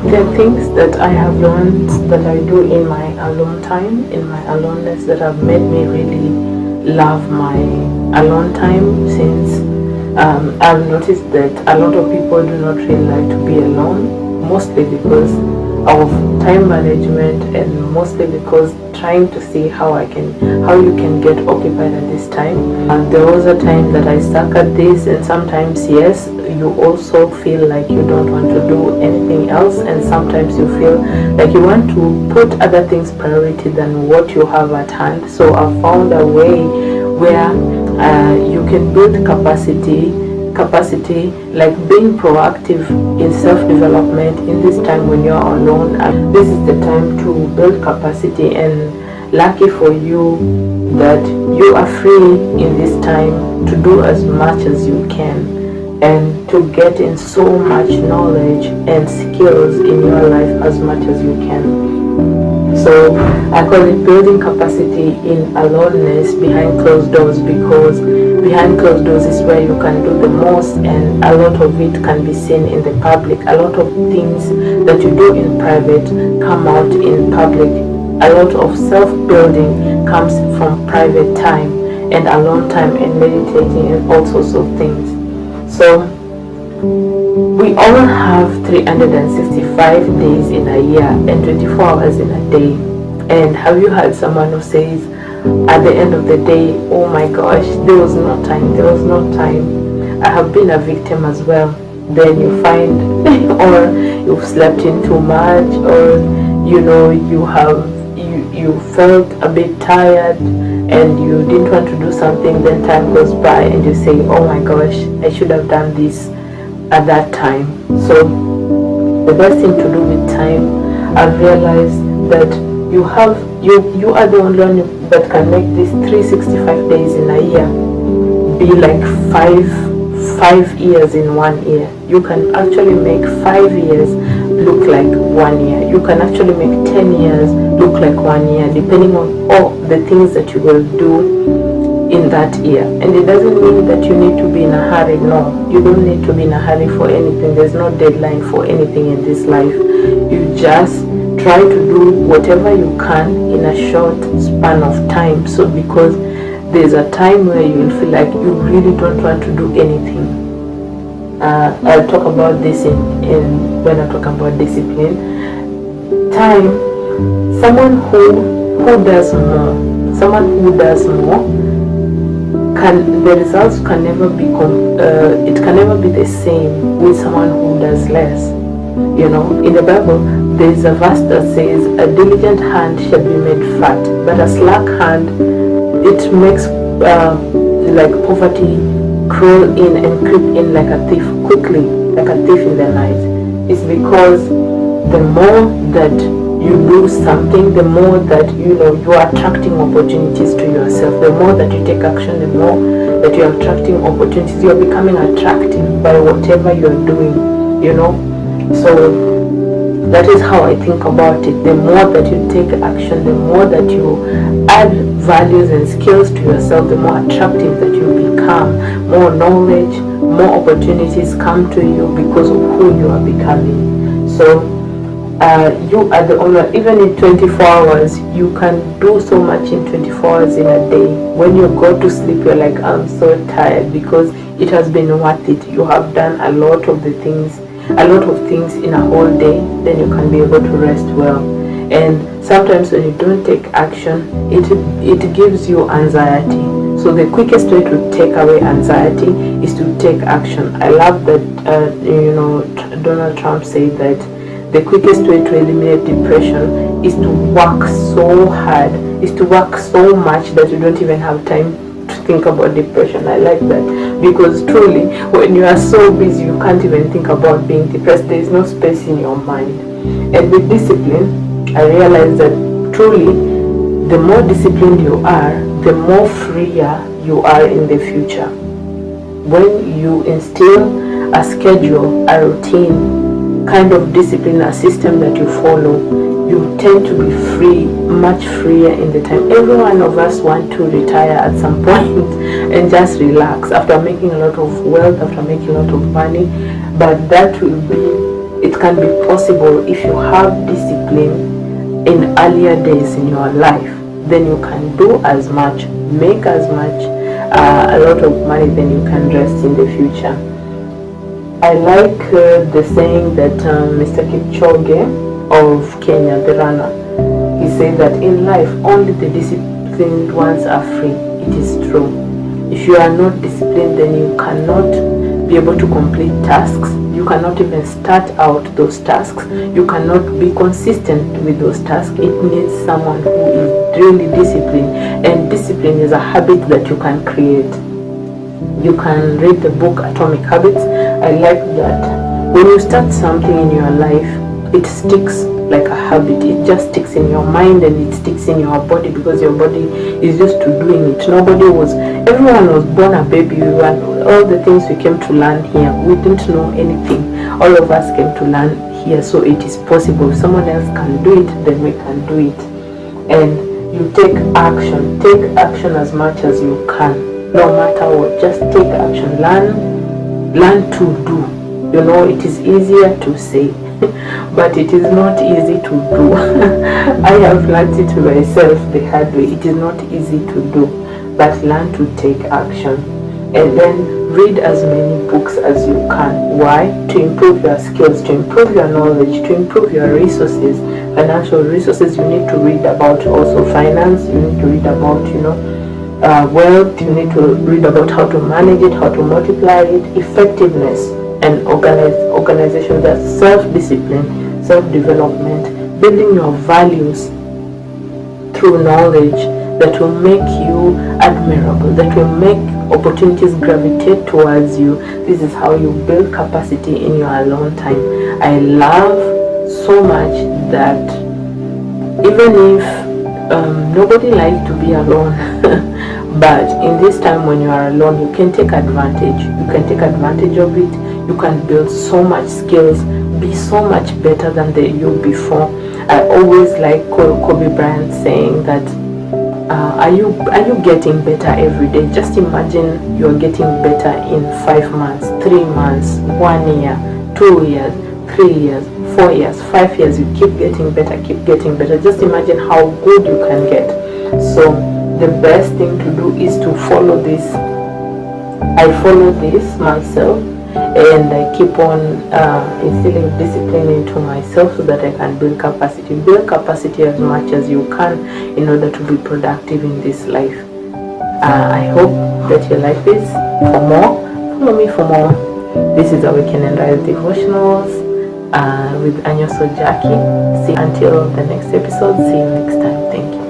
There are things that I have learned that I do in my alone time, in my aloneness, that have made me really love my alone time, since I've noticed that a lot of people do not really like to be alone, mostly because of time management, and mostly because trying to see how you can get occupied at this time. And there was a time that I stuck at this, and sometimes, yes, you also feel like you don't want to do anything else, and sometimes you feel like you want to put other things priority than what you have at hand. So I found a way where you can build capacity, like being proactive in self-development in this time when you're alone. And this is the time to build capacity, and lucky for you that you are free in this time to do as much as you can, and to get in so much knowledge and skills in your life as much as you can. So I call it building capacity in aloneness behind closed doors, because behind closed doors is where you can do the most, and a lot of it can be seen in the public. A lot of things that you do in private come out in public. A lot of self-building comes from private time and alone time and meditating and all sorts of things. So we all have 365 days in a year and 24 hours in a day. And have you heard someone who says at the end of the day, oh my gosh, there was no time. I have been a victim as well. Then you find or you've slept in too much, or you felt a bit tired and you didn't want to do something, then time goes by and you say, oh my gosh, I should have done this at that time. So the best thing to do with time, I've realized that you are the only one that can make these 365 days in a year be like five years in 1 year. You can actually make 5 years look like 1 year. You can actually make 10 years look like 1 year, depending on all the things that you will do in that year. And it doesn't mean that you need to be in a hurry. No, you don't need to be in a hurry for anything. There's no deadline for anything in this life. You just try to do whatever you can in a short span of time. So because there's a time where you will feel like you really don't want to do anything. I'll talk about this in when I talk about discipline. Time, someone who does more, the results can never be it can never be the same with someone who does less. In the Bible, there is a verse that says, a diligent hand shall be made fat, but a slack hand, it makes like poverty crawl in and creep in like a thief quickly, like a thief in the night. It's because the more that you do something, the more that you are attracting opportunities to yourself. The more that you take action, the more that you are attracting opportunities. You are becoming attractive by whatever you are doing. So that is how I think about it. The more that you take action, the more that you add values and skills to yourself, the more attractive that you become. More knowledge, more opportunities come to you because of who you are becoming. So you are the owner. Even in 24 hours, you can do so much in 24 hours in a day. When you go to sleep, you're like, I'm so tired, because it has been worth it. You have done a lot of things in a whole day. Then you can be able to rest well. And sometimes when you don't take action, it gives you anxiety. So the quickest way to take away anxiety is to take action. I love that Donald Trump said that the quickest way to eliminate depression is to work so hard, is to work so much that you don't even have time to think about depression. I like that, because truly when you are so busy you can't even think about being depressed. There is no space in your mind. And with discipline, I realized that truly the more disciplined you are, the more freer you are in the future. When you instill a schedule, a routine, kind of discipline, a system that you follow, you tend to be free, much freer in the time. Every one of us want to retire at some point and just relax after making a lot of wealth, after making a lot of money, but that will be It can be possible if you have discipline in earlier days in your life. Then you can do as much, make as much, a lot of money, then you can rest in the future. I like the saying that Mr. Kipchoge of Kenya, the runner, he said that in life only the disciplined ones are free. It is true. If you are not disciplined, then you cannot be able to complete tasks. You cannot even start out those tasks. You cannot be consistent with those tasks. It needs someone who is really disciplined, and discipline is a habit that you can create. You can read the book Atomic Habits. I like that when you start something in your life, it sticks like a habit. It just sticks in your mind and it sticks in your body because your body is used to doing it. Everyone was born a baby. All the things we came to learn here, we didn't know anything. All of us came to learn here, so it is possible. If someone else can do it, then we can do it. And you take action. Take action as much as you can. No matter what, just take action. Learn to do. It is easier to say, but it is not easy to do. I have learned it myself the hard way. It is not easy to do, but learn to take action. And then read as many books as you can. Why? To improve your skills, to improve your knowledge, to improve your resources, financial resources. You need to read about also finance. You need to read about, wealth. You need to read about how to manage it, how to multiply it, effectiveness, and organization. That's self-discipline, self-development, building your values through knowledge that will make you admirable, that will make opportunities gravitate towards you. This is how you build capacity in your alone time. I love so much that even if nobody likes to be alone, but in this time when you are alone, you can take advantage. You can take advantage of it. You can build so much skills, be so much better than you before. I always like Kobe Bryant saying that, are you getting better every day? Just imagine you're getting better in 5 months, 3 months, 1 year, 2 years, 3 years, 4 years, 5 years. You keep getting better, keep getting better. Just imagine how good you can get. So the best thing to do is to follow this. I follow this myself, and I keep on instilling discipline into myself so that I can build capacity. Build capacity as much as you can in order to be productive in this life. I hope that you like this. For more, follow me for more. This is a Weekend and Rise Devotionals with Anyoso Jackie. See, until the next episode. See you next time. Thank you.